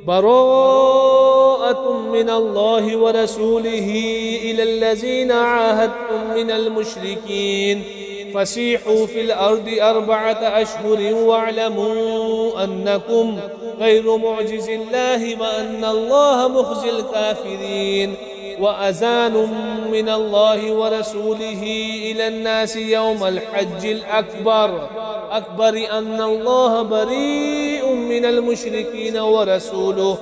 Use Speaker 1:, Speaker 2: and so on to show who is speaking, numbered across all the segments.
Speaker 1: براءة من الله ورسوله إلى الذين عاهدتم من المشركين فسيحوا في الأرض 4 أشهر واعلموا أنكم غير معجز الله وأن الله مخزي الكافرين. وأذان من الله ورسوله إلى الناس يوم الحج الأكبر أن الله بريء من المشركين ورسوله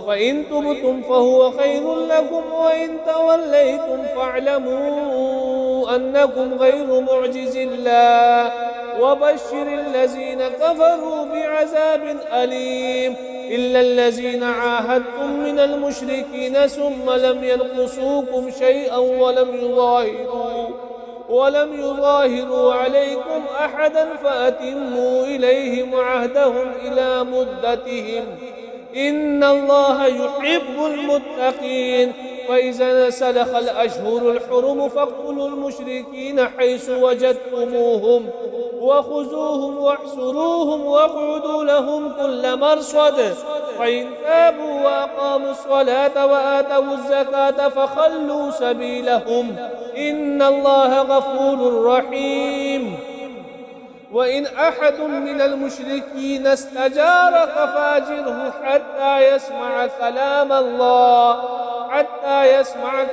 Speaker 1: فإن تبتم فهو خير لكم وإن توليتم فاعلموا أنكم غير معجز الله وبشر الذين كفروا بعذاب أليم. إلا الذين عاهدتم من المشركين ثم لم ينقصوكم شيئا ولم يظاهروا عليكم أحدا فأتموا إليهم عهدهم إلى مدتهم إن الله يحب المتقين. فإذا سلخ الأشهر الحرم فاقتلوا المشركين حيث وجدتموهم وخذوهم واحصروهم واقعدوا لهم كل مرصد فإن تابوا وأقاموا الصلاة وآتوا الزكاة فخلوا سبيلهم إن الله غفور رحيم. وإن أحد من المشركين استجارك فاجره حتى يسمع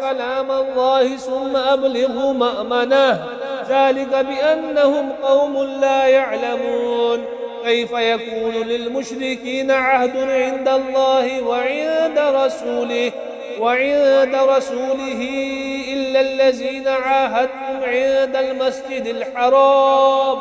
Speaker 1: كلام الله ثم أبلغه مأمنه ذلك بأنهم قوم لا يعلمون. كيف يكون للمشركين عهد عند الله وعند رسوله إلا الذين عاهدتم عند المسجد الحرام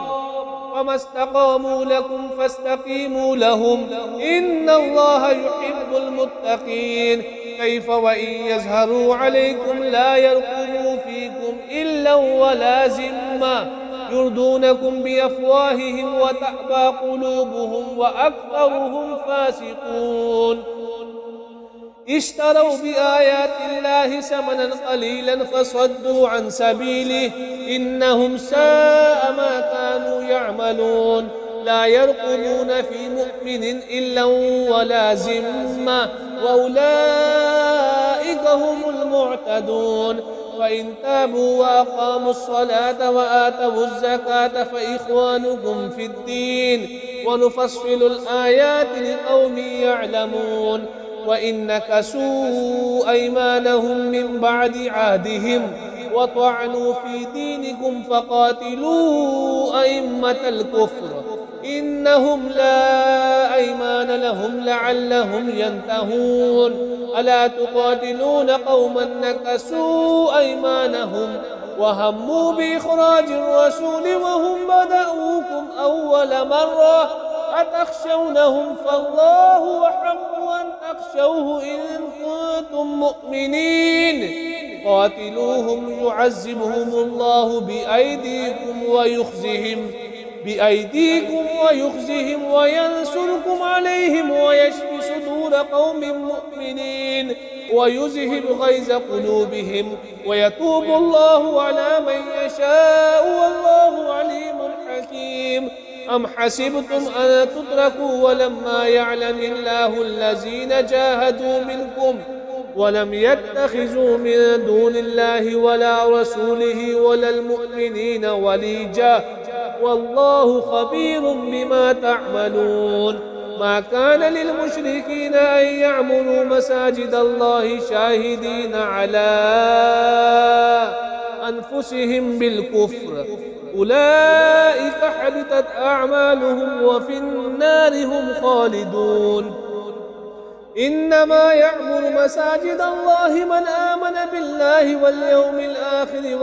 Speaker 1: فما استقاموا لكم فاستقيموا لهم إن الله يحب المتقين. كيف وإن يظهروا عليكم لا يرقبوا فيكم إلا ولا ذمة يرضونكم بأفواههم وتأبى قلوبهم وأكثرهم فاسقون. اشتروا بآيات الله ثمنا قليلا فصدوا عن سبيله إنهم ساء ما كانوا يعملون. لا يرقبون في مؤمن إلا ولا ذمة وأولئك هم المعتدون. فإن تابوا وأقاموا الصلاة وآتوا الزكاة فإخوانكم في الدين ونفصل الآيات لقوم يعلمون. وإن نكثوا أيمانهم من بعد عهدهم وطعنوا في دينكم فقاتلوا أئمة الكفر إنهم لا أيمان لهم لعلهم ينتهون. ألا تقاتلون قوما نكثوا أيمانهم وهموا بإخراج الرسول وهم بدأوكم أول مرة أتخشونهم فالله أحق أن تخشوه إن كنتم مؤمنين. قاتلوهم يعذبهم الله بأيديكم ويخزهم وينصركم عليهم ويشفي صدور قوم مؤمنين ويذهب غيظ قلوبهم ويتوب الله على من يشاء والله عليم حكيم. أم حسبتم أن تتركوا ولما يعلم الله الذين جاهدوا منكم ولم يتخذوا من دون الله ولا رسوله ولا المؤمنين وليجا والله خبير بما تعملون. ما كان للمشركين أن يعمروا مساجد الله شاهدين على أنفسهم بالكفر أولئك حبطت أعمالهم وفي النار هم خالدون. إنما يعمر مساجد الله من آمن بالله واليوم الآخر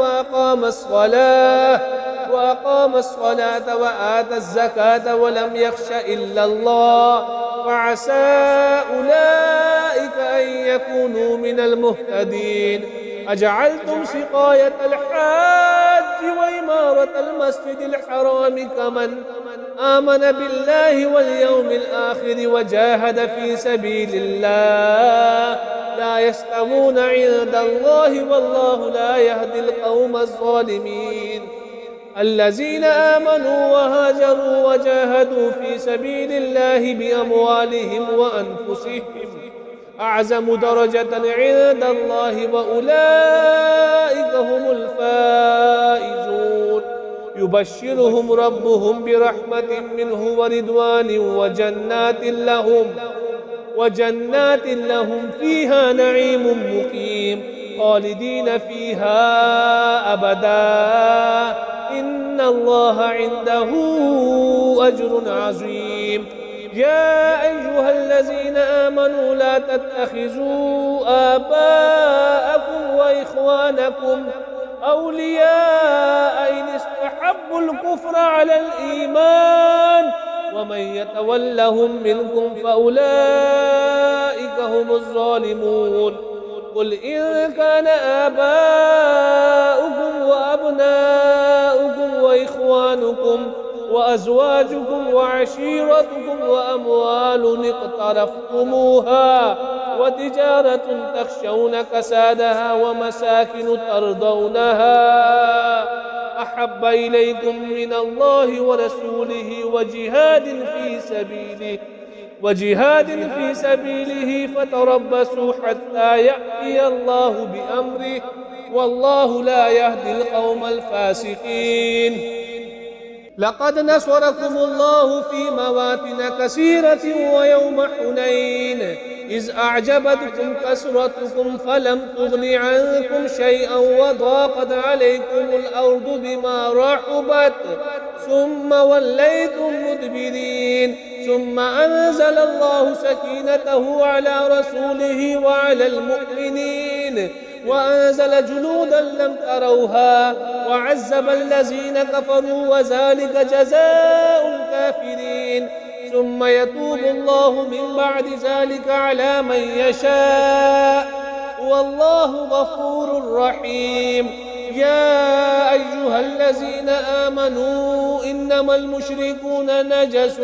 Speaker 1: وأقام الصلاة وآتى الزكاة ولم يخش إلا الله فعسى أولئك أن يكونوا من المهتدين. أجعلتم سقاية الحاج وإمارة المسجد الحرام كمن آمن بالله واليوم الآخر وجاهد في سبيل الله لا يستوون عند الله والله لا يهدي القوم الظالمين. الذين آمنوا وهاجروا وجاهدوا في سبيل الله بأموالهم وأنفسهم أعظم درجة عند الله وأولئك هم الفائزون يبشرهم ربهم برحمة منه ورضوان وجنات لهم فيها نعيم مقيم خالدين فيها أبدا إن الله عنده أجر عظيم. يا أيها الذين آمنوا لا تتخذوا آباءكم وإخوانكم أولياء إن استحبوا الكفر على الإيمان ومن يتولهم منكم فأولئك هم الظالمون. قل إن كان آباؤكم وأبناؤكم وإخوانكم وأزواجكم وعشيرتكم وأموال اقترفتموها وتجارة تخشون كسادها ومساكن ترضونها أحب إليكم من الله ورسوله وجهاد في سبيله فتربصوا حتى يأتي الله بأمره والله لا يهدي القوم الفاسقين. لقد نصركم الله في مواطن كثيرة ويوم حنين إذ أعجبتكم كثرتكم فلم تغن عنكم شيئا وضاقت عليكم الأرض بما رحبت ثم وليتم مدبرين ثم أنزل الله سكينته على رسوله وعلى المؤمنين وأنزل جنودا لم تروها وعذب الذين كفروا وذلك جزاء الكافرين ثم يتوب الله من بعد ذلك على من يشاء والله غفور رحيم. يا أيها الذين آمنوا إنما المشركون نجس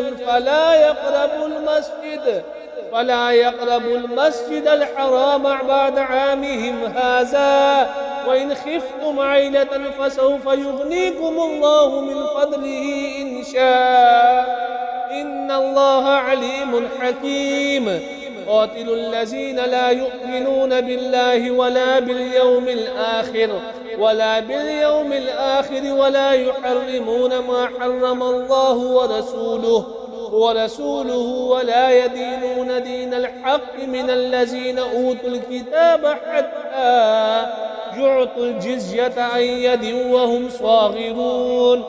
Speaker 1: فلا يقربوا المسجد الحرام بعد عامهم هذا وإن خفتم عيلة فسوف يغنيكم الله من فضله إن شاء إن الله عليم حكيم. قاتلوا الذين لا يؤمنون بالله ولا باليوم الآخر ولا يحرمون ما حرم الله ورسوله ولا يدينون دين الحق من الذين أوتوا الكتاب حتى يعطوا الجزية عن يد وهم صاغرون.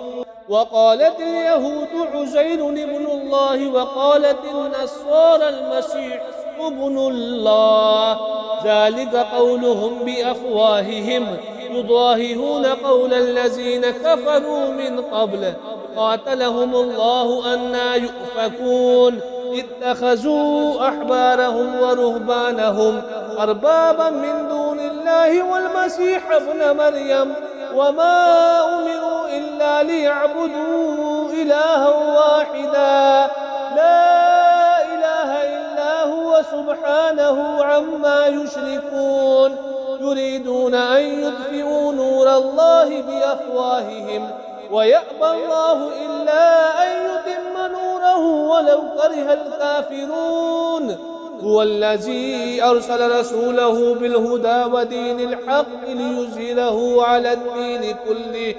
Speaker 1: وقالت اليهود عزير ابن الله وقالت النصارى المسيح ابن الله ذلك قولهم بأفواههم يضاهئون قول الذين كفروا من قبل قاتلهم الله أنى يؤفكون. اتخذوا أحبارهم ورهبانهم أربابا من دون الله والمسيح ابن مريم وما أمروا إلا ليعبدوا إلها واحدا لا إله إلا هو سبحانه عما يشركون. يريدون أن يطفئوا نور الله بأفواههم ويأبى الله إلا أن يتم نوره ولو كره الكافرون. هو الذي أرسل رسوله بالهدى ودين الحق ليظهره على الدين كله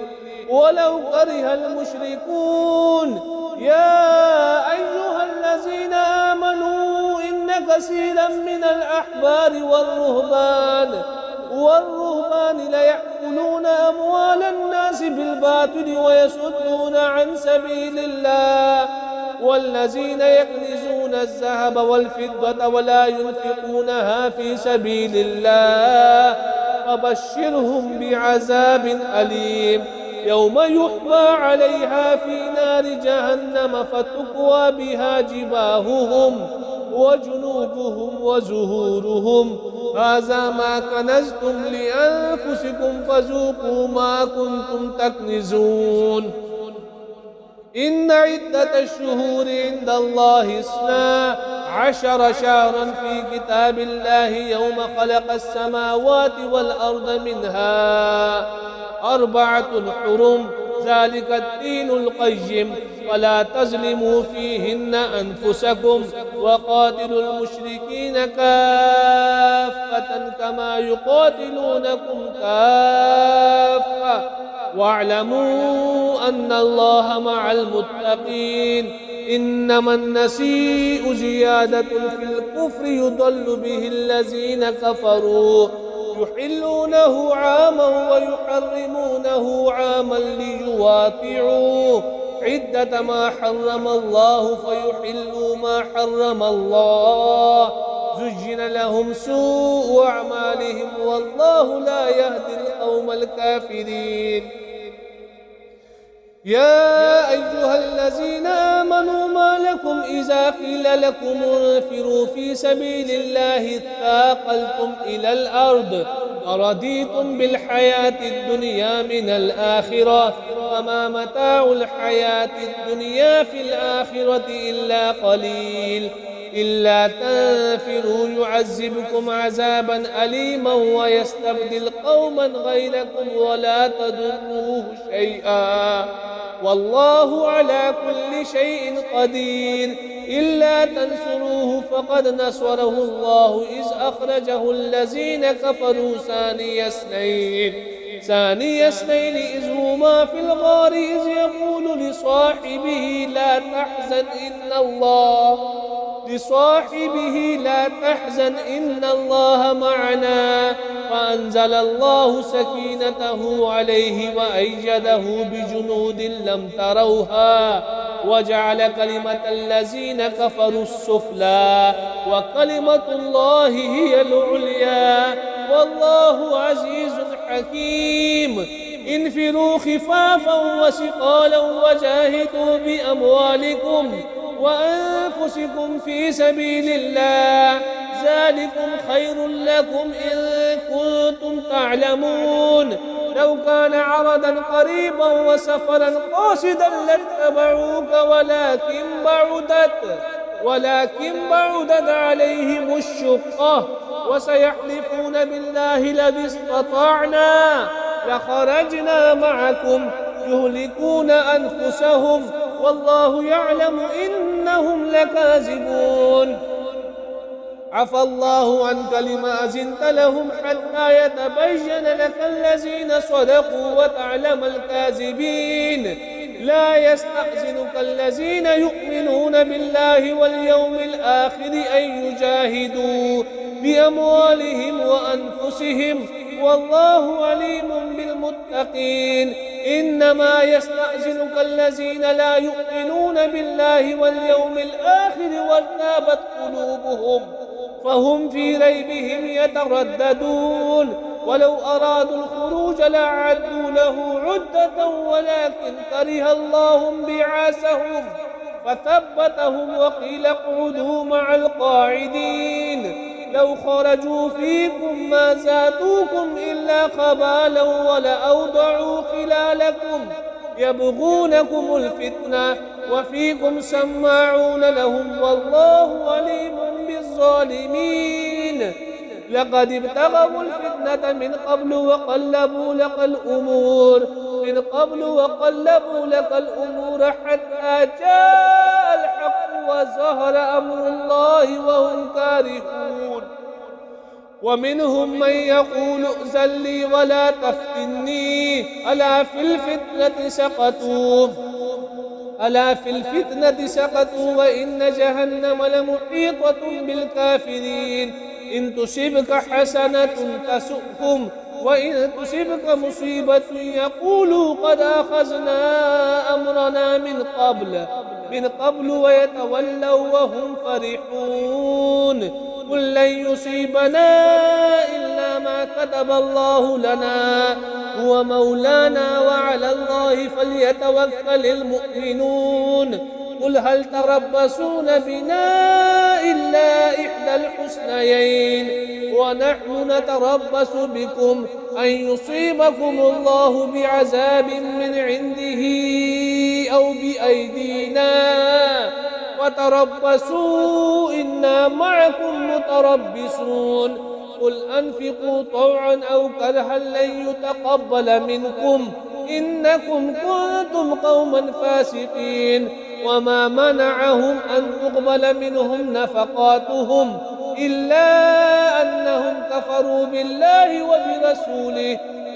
Speaker 1: ولو كره المشركون. يا أيها الذين آمنوا إن كثيرا من الأحبار والرهبان ليأكلون أموال الناس بالباطل ويصدون عن سبيل الله والذين يكنزون الذهب والفضة ولا ينفقونها في سبيل الله فبشرهم بعذاب أليم يوم يحمى عليها في نار جهنم فتكوى بها جباههم وجنوبهم وزهورهم هذا ما كنزتم لأنفسكم فذوقوا ما كنتم تكنزون. إن عدة الشهور عند الله 12 شهرا في كتاب الله يوم خلق السماوات والأرض منها 4 حرم ذلك الدين القيم فلا تظلموا فيهن أنفسكم وقاتلوا المشركين كافة كما يقاتلونكم كافة واعلموا أن الله مع المتقين إنما النسيء زيادة في الكفر يضل به الذين كفروا يحلونه عاما ويحرمونه عاما ليواطعوا عدة ما حرم الله فيحلوا ما حرم الله زجن لهم سوء أعمالهم والله لا يهدي القوم الكافرين يا أيها الذين آمنوا ما لكم إذا قيل لكم انفروا في سبيل الله اثاقلتم إلى الأرض أرضيتم بالحياة الدنيا من الآخرة فما متاع الحياة الدنيا في الآخرة إلا قليل إلا تنفروا يعذبكم عذابا أليما ويستبدل قوما غيركم ولا تضروه شيئا والله على كل شيء قدير إلا تنصروه فقد نصره الله إذ أخرجه الذين كفروا ثاني اثنين إذ هما في الغار إذ يقول لصاحبه لا تحزن إن الله معنا فأنزل الله سكينته عليه وأيده بجنود لم تروها وجعل كلمة الذين كفروا السفلى وكلمة الله هي العليا والله عزيز حكيم انفروا خفافا وثقالا وجاهدوا بأموالكم وأنفسكم في سبيل الله ذلكم خير لكم إن كنتم تعلمون لو كان عرضا قريبا وسفرا قاصدا لاتبعوك ولكن بعدت عليهم الشقة وسيحلفون بالله لذي استطعنا لخرجنا معكم يهلكون أنفسهم والله يعلم إنهم لكاذبون عفى الله عنك لما أذنت لهم حتى يتبين لك الذين صدقوا وتعلم الكاذبين لا يستأذنك الذين يؤمنون بالله واليوم الآخر أن يجاهدوا بأموالهم وأنفسهم والله عليم بالمتقين إنما يستأذنك الذين لا يؤمنون بالله واليوم الآخر وارتابت قلوبهم فهم في ريبهم يترددون ولو أرادوا الخروج لأعدوا له عدة ولكن كره الله بعاثهم فثبتهم وقيل اقعدوا مع القاعدين لو خرجوا فيكم ما زادوكم إلا خبالا ولأوضعوا خلالكم يبغونكم الفتنة وفيكم سماعون لهم والله عليم بالظالمين لقد ابتغوا الفتنة من قبل وقلبوا لك الأمور حتى جاء الحق وظهر أمر الله وهم كارهون ومنهم من يقول ائذن لي ولا تفتني ألا في الفتنة سقطوا وإن جهنم لمحيطة بالكافرين إن تصبك حسنة تسؤهم وإن تصبك مصيبة يقولوا قد أخذنا أمرنا من قبل ويتولوا وهم فرحون قل لن يصيبنا إلا ما كتب الله لنا هو مولانا وعلى الله فليتوكل المؤمنون قل هل تربصون بنا إلا إحدى الحسنيين ونحن نتربص بكم أن يصيبكم الله بعذاب من عنده أو بأيدينا وتربصوا إنا معكم متربصون قل أنفقوا طوعا أو كرها لن يتقبل منكم إنكم كنتم قوما فاسقين. وما منعهم أن تقبل منهم نفقاتهم إلا أنهم كفروا بالله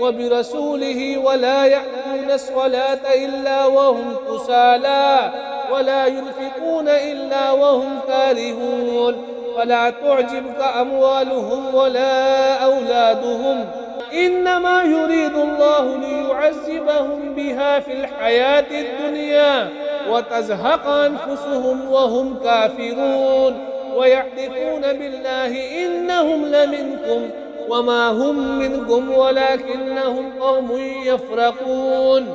Speaker 1: وبرسوله ولا يأتون الصلاة إلا وهم كسالى ولا ينفقون إلا وهم كارهون. فلا تعجبك أموالهم ولا أولادهم، إنما يريد الله ليعذبهم بها في الحياة الدنيا وتزهق أنفسهم وهم كافرون. ويحلفون بالله إنهم لمنكم وما هم منكم ولكنهم قوم يفرقون.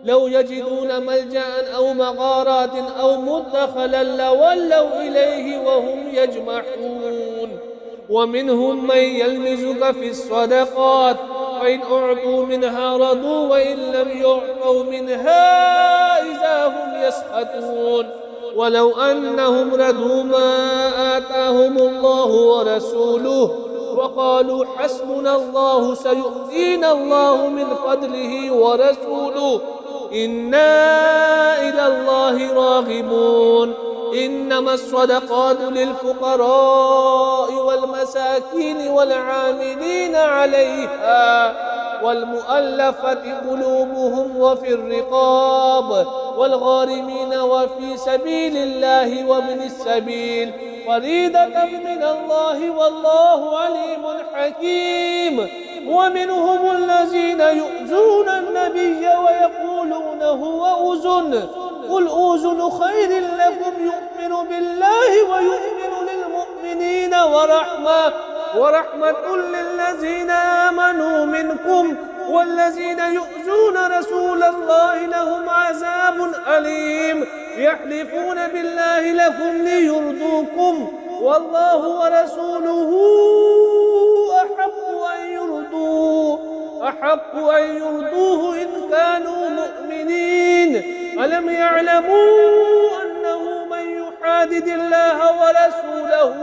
Speaker 1: لو يجدون ملجأ أو مغارات أو مدخلا لولوا إليه وهم يجمحون. ومنهم من يلمزك في الصدقات فإن أعطوا منها رضوا وإن لم يعطوا منها إذا هم يسخطون. ولو أنهم ردوا ما آتاهم الله ورسوله وقالوا حسبنا الله سيؤتينا الله من فضله ورسوله إنا إلى الله راغبون. إنما الصدقات للفقراء والمساكين والعاملين عليها والمؤلفة قلوبهم وفي الرقاب والغارمين وفي سبيل الله وابن السبيل فريضة من الله والله عليم حكيم. ومنهم الذين يؤذون النبي ويقولون هو أذن قل أذن خير لكم يؤمن بالله ويؤمن للمؤمنين ورحمة للذين آمنوا منكم والذين يؤذون رسول الله لهم عذاب أليم. يحلفون بالله لكم ليرضوكم والله ورسوله أحق أن يرضوه إن كانوا مؤمنين. ألم يعلموا أنه من يحادد الله ورسوله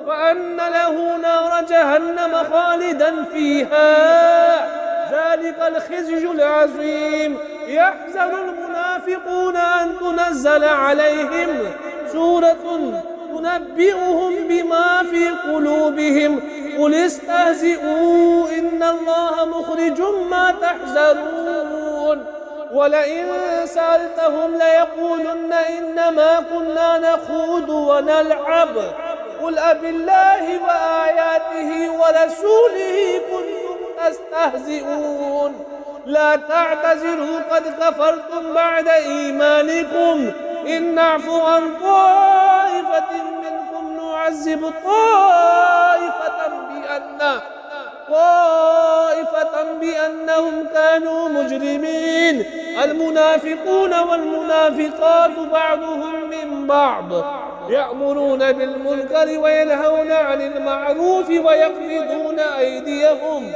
Speaker 1: فأن له نار جهنم خالدا فيها ذلك الخزي العظيم. يحذر المنافقون أن تنزل عليهم سورة تنبئهم بما في قلوبهم قل استهزئوا إن الله مخرج ما تحذرون. ولئن سألتهم ليقولن إنما كنا نخوض ونلعب قل أبالله وآياته ورسوله كنتم تستهزئون. لا تعتذروا قد كفرتم بعد إيمانكم إن نعفو عن طائفة منكم نعذب طائفة بأنهم كانوا مجرمين. المنافقون والمنافقات بعضهم من بعض يأمرون بالمنكر وينهون عن المعروف ويقبضون أيديهم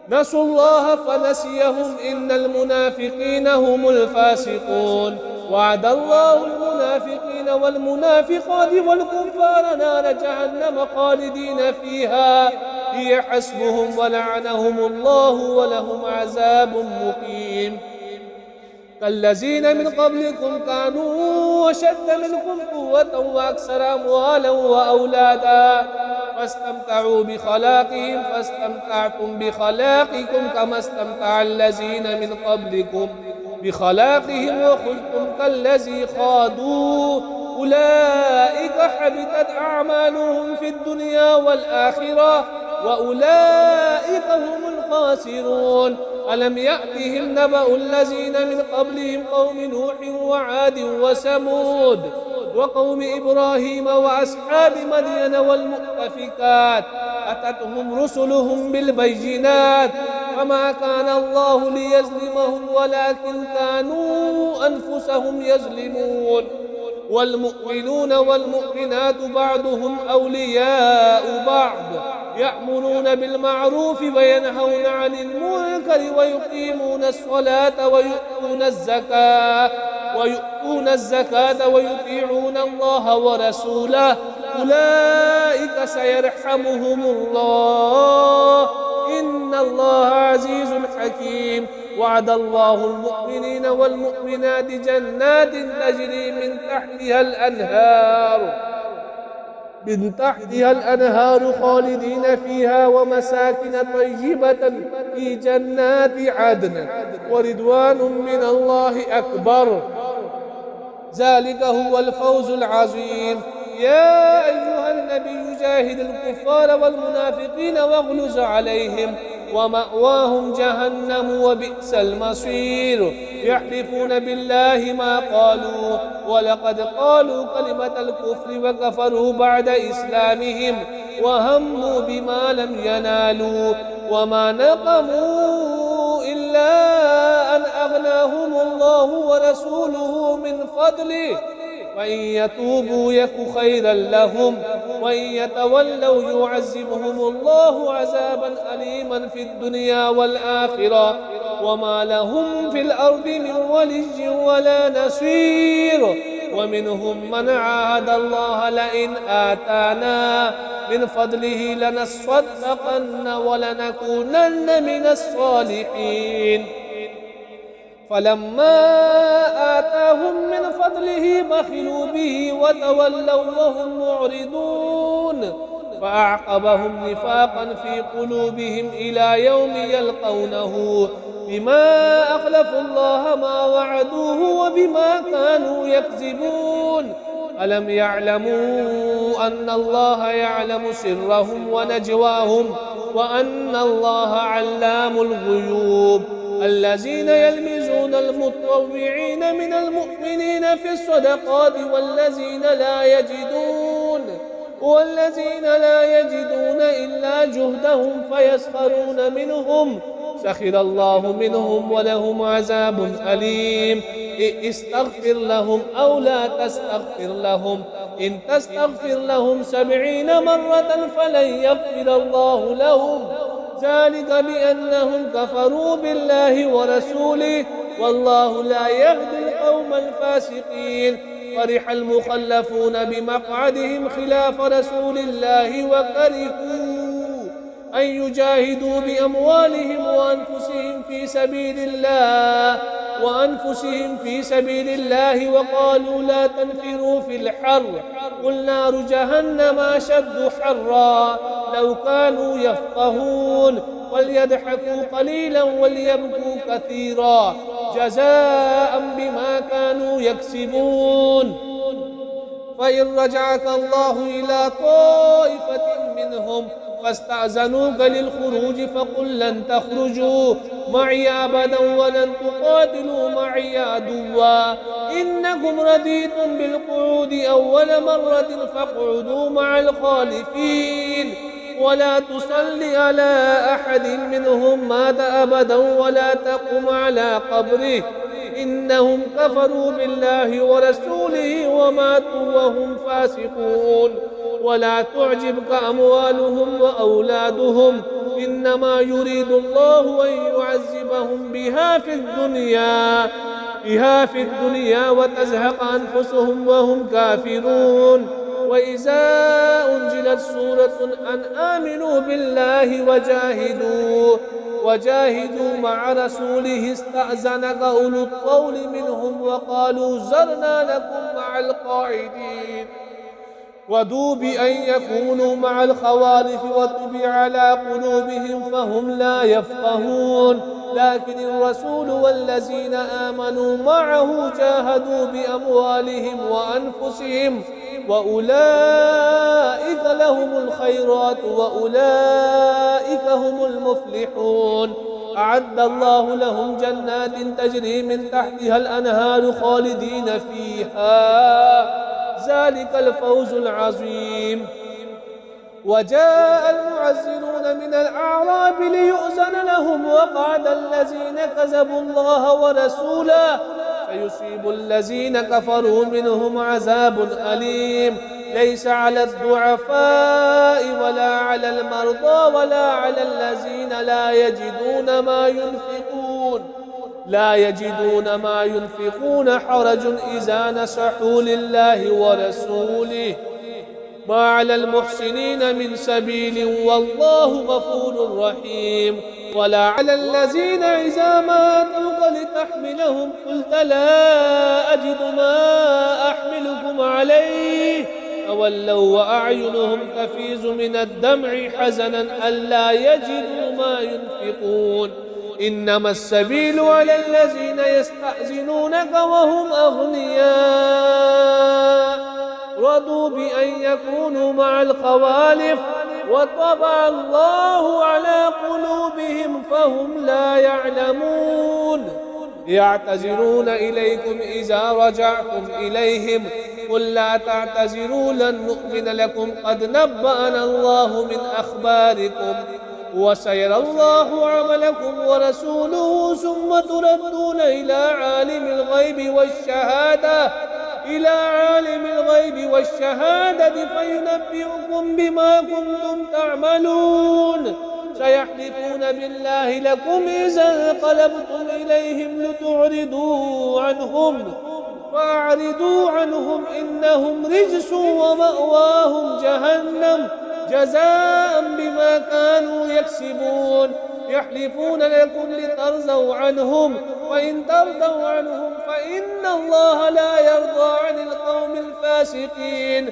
Speaker 1: نسوا الله فنسيهم إن المنافقين هم الفاسقون. وعد الله المنافقين والمنافقات والكفار نار جهنم خالدين فيها هي حسبهم ولعنهم الله ولهم عذاب مقيم. كالذين من قبلكم كانوا أشد منكم قوة وأكثر أموالا وأولادا فاستمتعوا بخلاقهم فاستمتعتم بخلاقكم كما استمتع الذين من قبلكم بخلاقهم وخذتم كالذي خاضوا أولئك حبطت أعمالهم في الدنيا والآخرة وأولئك هم الخاسرون. ألم يأتهم نبأ الذين من قبلهم قوم نوح وعاد وثمود وقوم إبراهيم وأصحاب مدين والمؤتفكات أتتهم رسلهم بالبينات فما كان الله ليظلمهم ولكن كانوا أنفسهم يظلمون. والمؤمنون والمؤمنات بعضهم أولياء بعض يأمرون بالمعروف وينهون عن المنكر ويقيمون الصلاة ويؤتون الزكاة ويطيعون الله ورسوله أولئك سيرحمهم الله إن الله عزيز حكيم. حكيم. وعد الله المؤمنين والمؤمنات جنات تجري من تحتها الأنهار خالدين فيها ومساكن طيبة في جنات عدن ورضوان من الله أكبر. ذلك هو الفوز العظيم. يا أيها النبي جاهد الكفار والمنافقين واغلظ عليهم ومأواهم جهنم وبئس المصير. يحلفون بالله ما قالوا ولقد قالوا كلمة الكفر وكفروا بعد إسلامهم وهموا بما لم ينالوا وما نقموا إلا أن أغناهم الله ورسوله من فضله وإن يتوبوا يك خيرا لهم وإن يتولوا يعذبهم الله عذابا أليما في الدنيا والآخرة وما لهم في الأرض من ولي ولا نصير. ومنهم من عاهد الله لئن آتانا من فضله لنصدقن ولنكونن من الصالحين. فلما آتاهم من فضله بخلوا به وتولوا وهم معرضون فأعقبهم نفاقا في قلوبهم إلى يوم يلقونه بما أخلفوا الله ما وعدوه وبما كانوا يكذبون. ألم يعلموا أن الله يعلم سرهم ونجواهم وأن الله علام الغيوب. الذين يلمزون المتطوعين من المؤمنين في الصدقات والذين لا يجدون إلا جهدهم فيسخرون منهم سخر الله منهم ولهم عذاب أليم. استغفر لهم أو لا تستغفر لهم إن تستغفر لهم 70 مرة فلن يغفر الله لهم ذلك بأنهم كفروا بالله ورسوله والله لا يهدي القوم الفاسقين. فرح المخلفون بمقعدهم خلاف رسول الله وكرهوا أن يجاهدوا بأموالهم وأنفسهم في سبيل الله وقالوا لا تنفروا في الحر قل نار جهنم أشد حرا لو كانوا يفقهون وليضحكوا قليلا وليبكوا كثيرا جزاء بما كانوا يكسبون. فإن رجعك الله إلى طائفة منهم فاستأذنوك للخروج فقل لن تخرجوا معي أبدا ولن تقاتلوا معي عدوا إنكم رضيتم بالقعود أول مرة فاقعدوا مع الخالفين ولا تصل على أحد منهم مات أبدا ولا تقم على قبره إنهم كفروا بالله ورسوله وماتوا وهم فاسقون. ولا تعجبك أموالهم وأولادهم إنما يريد الله أن يعذبهم بها في الدنيا وتزهق أنفسهم وهم كافرون. وإذا أنزلت سورة أن آمنوا بالله وجاهدوا مع رسوله استأذنك أولو الطول منهم وقالوا ذرنا لكم مع القاعدين ودوا بأن يكونوا مع الخوالف وطبع على قلوبهم فهم لا يفقهون. لكن الرسول والذين آمنوا معه جاهدوا بأموالهم وأنفسهم وأولئك لهم الخيرات وأولئك هم المفلحون. أعد الله لهم جنات تجري من تحتها الأنهار خالدين فيها ذلك الفوز العظيم. وجاء المعذرون من الأعراب ليؤذن لهم وقعد الذين كذبوا الله ورسوله فيصيب الذين كفروا منهم عذاب أليم. ليس على الضعفاء ولا على المرضى ولا على الذين لا يجدون ما ينفقون حرج إذا نصحوا لله ورسوله ما على المحسنين من سبيل والله غفور رحيم. ولا على الذين إذا ما أتوك لتحملهم قلت لا أجد ما أحملكم عليه تولوا وأعينهم تفيض من الدمع حزنا ألا يجدوا ما ينفقون إنما السبيل على الذين يستأذنونك وهم أغنياء رضوا بأن يكونوا مع الخوالف وطبع الله على قلوبهم فهم لا يعلمون يعتذرون إليكم إذا رجعتم إليهم قل لا تعتذروا لن نؤمن لكم قد نبأنا الله من أخباركم وسيرى الله عملكم ورسوله ثم تردون إلى عالم الغيب والشهادة فينبئكم بما كنتم تعملون سيحلفون بالله لكم إذا انقلبتم إليهم لتعرضوا عنهم فأعرضوا عنهم إنهم رجس ومأواهم جهنم جزاء بما كانوا يكسبون يحلفون لكم لترضوا عنهم وإن ترضوا عنهم فإن الله لا يرضى عن القوم الفاسقين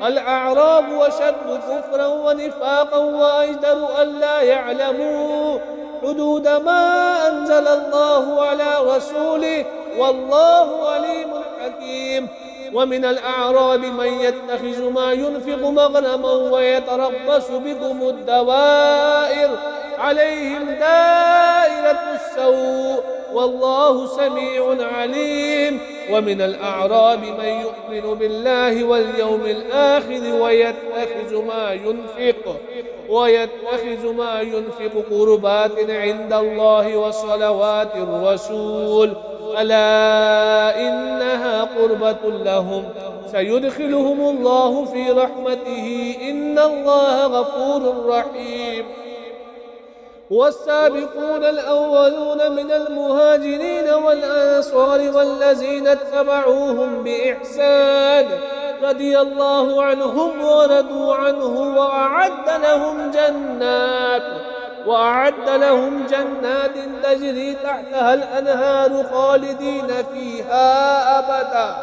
Speaker 1: الأعراب أشد كفرا ونفاقا وأجدر ألا يعلموا حدود ما أنزل الله على رسوله والله عليم حكيم ومن الأعراب من يتخذ ما ينفق مغنما ويتربص بكم الدوائر عليهم دائرة السوء والله سميع عليم ومن الأعراب من يؤمن بالله واليوم الآخر ويتخذ ما ينفق قربات عند الله وصلوات الرسول ألا إنها قربة لهم سيدخلهم الله في رحمته إن الله غفور رحيم والسابقون الأولون من المهاجرين والأنصار والذين اتبعوهم بإحسان رضي الله عنهم ورضوا عنه وأعد لهم جنات تجري تحتها الأنهار خالدين فيها أبدا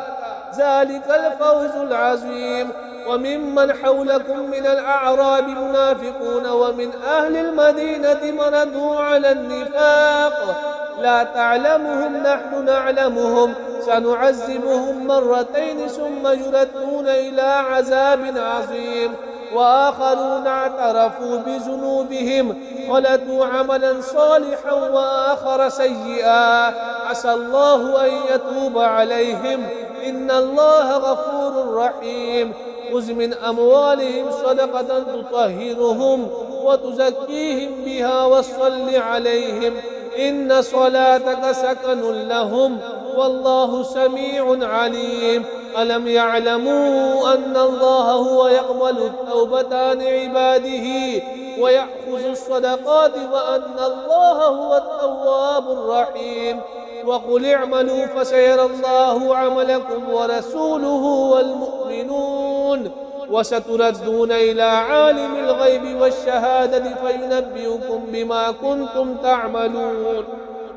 Speaker 1: ذلك الفوز العظيم وممن حولكم من الأعراب منافقون ومن أهل المدينة مردوا على النفاق لا تعلمهم نحن نعلمهم سنعذبهم مرتين ثم يردون إلى عذاب عظيم وآخرون اعترفوا بذنوبهم خلطوا عملا صالحا وآخر سيئا عسى الله أن يتوب عليهم إن الله غفور رحيم خذ من أموالهم صدقة تطهرهم وتزكيهم بها وصل عليهم إن صلاتك سكن لهم والله سميع عليم ألم يعلموا أن الله هو يقبل التوبة عن عباده ويأخذ الصدقات وأن الله هو التواب الرحيم وقل اعملوا فسيرى الله عملكم ورسوله والمؤمنون وستردون إلى عالم الغيب والشهادة فينبئكم بما كنتم تعملون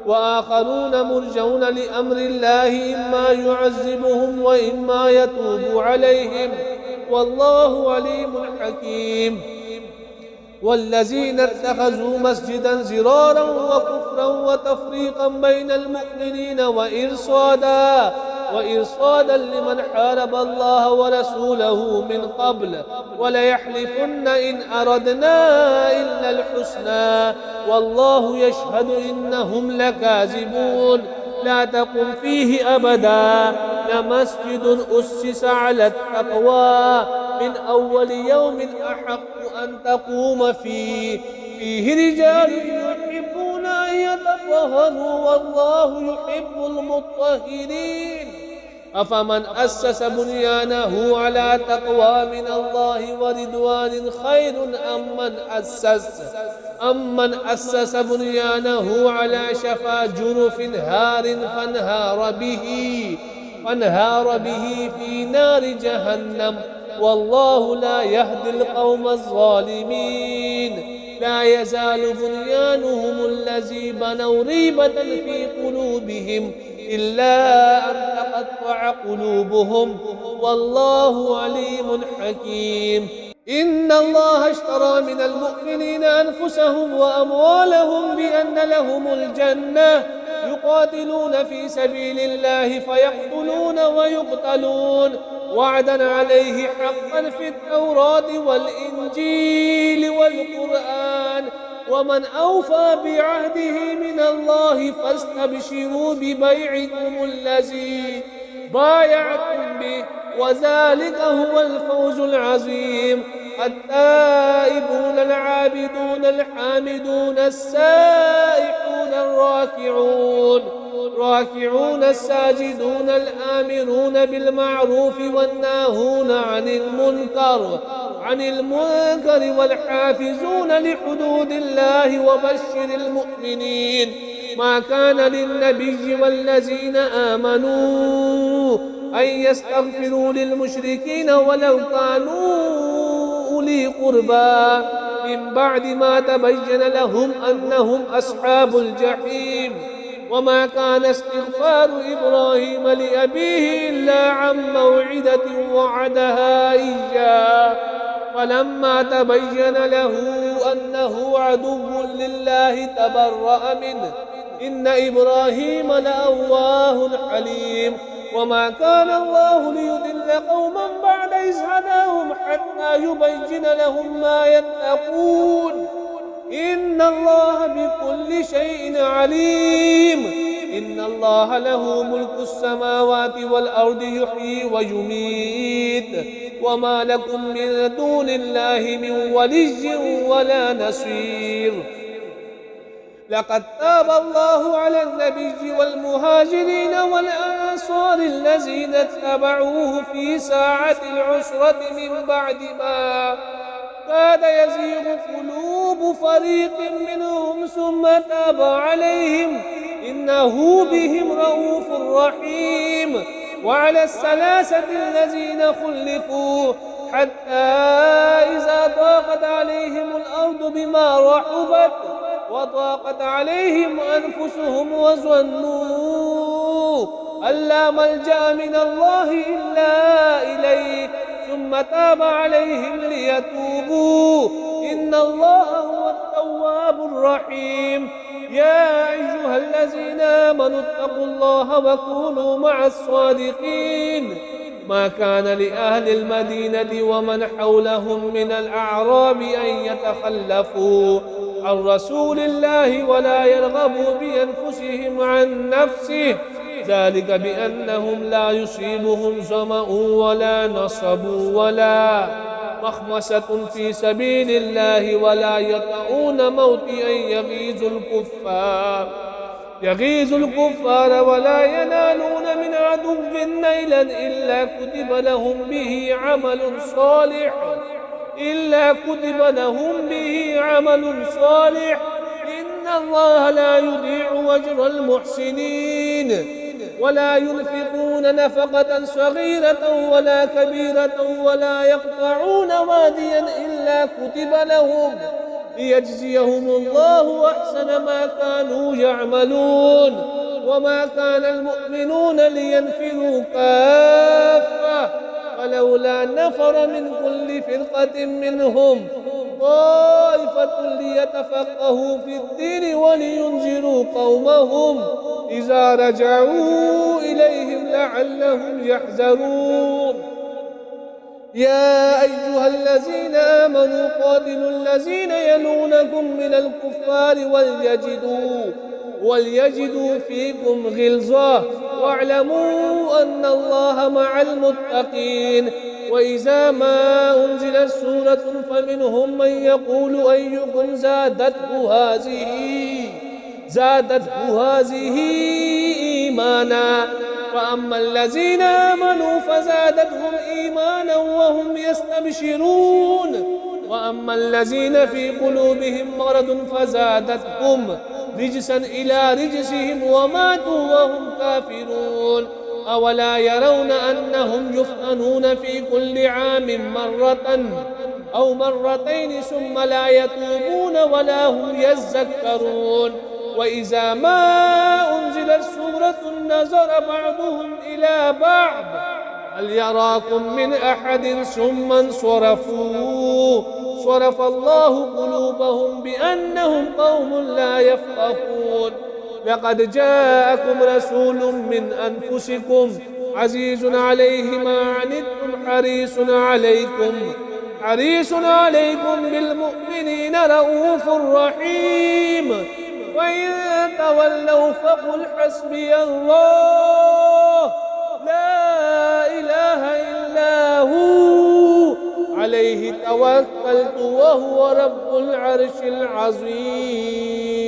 Speaker 1: وآخرون مرجون لأمر الله إما يعذبهم وإما يتوب عليهم والله عليم حكيم والذين اتخذوا مسجدا زرارا وكفرا وتفريقا بين المؤمنين وإرصادا لمن حارب الله ورسوله من قبل وليحلفن إن أردنا إلا الحسنى والله يشهد إنهم لكاذبون لا تقم فيه أبدا لمسجد أسس على التقوى من أول يوم أحق أن تقوم فيه رجال يحبون أن يتطهروا والله يحب المطهرين أفمن أسس بنيانه على تقوى من الله ورضوان خير أم من أسس بنيانه على شفا جرف هار فانهار به في نار جهنم والله لا يهدي القوم الظالمين لا يزال بنيانهم الذي بنوا ريبة في قلوبهم إلا أن تقطع قلوبهم والله عليم حكيم. إن الله اشترى من المؤمنين أنفسهم وأموالهم بأن لهم الجنة يقاتلون في سبيل الله فيقتلون ويقتلون وعدا عليه حقا في التوراة والإنجيل والقرآن ومن أوفى بعهده من الله فاستبشروا ببيعكم الذي بايعتم به وذلك هو الفوز العظيم. التائبون العابدون الحامدون السائحون الراكعون الساجدون الآمرون بالمعروف والناهون عن المنكر والحافظون لحدود الله وبشر المؤمنين. ما كان للنبي والذين آمنوا أن يستغفروا للمشركين ولو كانوا أولي قربى من بعد ما تبين لهم أنهم أصحاب الجحيم. وما كان استغفار إبراهيم لأبيه إلا عن موعدة وعدها إياه فلما تبين له أنه عدو لله تبرأ منه إن إبراهيم لأواه حليم. وما كان الله ليضل قوما بعد إذ هداهم حتى يبين لهم ما يتقون إن الله بكل شيء عليم. إن الله له ملك السماوات والأرض يحيي ويميت وما لكم من دون الله من ولي ولا نصير. لقد تاب الله على النبي والمهاجرين والأنصار الذين اتبعوه في ساعة العسرة من بعد ما كاد يزيغ قلوب فريق منهم ثم تاب عليهم إنه بهم رؤوف رحيم. وعلى الثلاثة الذين خلفوا حتى إذا ضاقت عليهم الأرض بما رحبت وضاقت عليهم أنفسهم وظنوا أن لا ملجأ من الله إلا إليه ثم تاب عليهم ليتوبوا إن الله هو التواب الرحيم. يا أيها الذين آمنوا اتقوا الله وكونوا مع الصادقين. ما كان لأهل المدينة ومن حولهم من الأعراب أن يتخلفوا عن رسول الله ولا يرغبوا بأنفسهم عن نفسه ذلك بأنهم لا يصيبهم ظمأ ولا نصب ولا مخمسة في سبيل الله ولا يطؤون موطئا يغيظ الكفار ولا ينالون من عدو نيلا إلا كتب لهم به عمل صالح إن الله لا يضيع أجر المحسنين. ولا ينفقون نفقة صغيرة ولا كبيرة ولا يقطعون واديا إلا كتب لهم ليجزيهم الله أحسن ما كانوا يعملون. وما كان المؤمنون لينفروا كافة ولولا نفر من كل فرقة منهم طائفة ليتفقهوا في الدين ولينذروا قومهم إذا رجعوا إليهم لعلهم يحذرون. يا أيها الذين آمنوا قاتلوا الذين يلونكم من الكفار وليجدوا فيكم غلظة واعلموا أن الله مع المتقين. وإذا ما أنزلت سورة فمنهم من يقول أيكم زادته هذه إيمانا فأما الذين آمنوا فزادتهم إيمانا وهم يستبشرون وأما الذين في قلوبهم مرض فزادتهم رجسا إلى رجسهم وماتوا وهم كافرون. أولا يرون أنهم يفتنون في كل عام مرة أو مرتين ثم لا يتوبون ولا هم يذكرون. وإذا ما أنزلت سورة نظر بعضهم إلى بعض هل يراكم من أحد ثم انصرفوا صرف الله قلوبهم بأنهم قوم لا يفقهون. لقد جاءكم رسول من أنفسكم عزيز عليه ما عنتم حريص عليكم بالمؤمنين رؤوف رحيم. وإن تولوا فقل حسبي الله لا إله إلا هو عليه توكلت وهو رب العرش العظيم.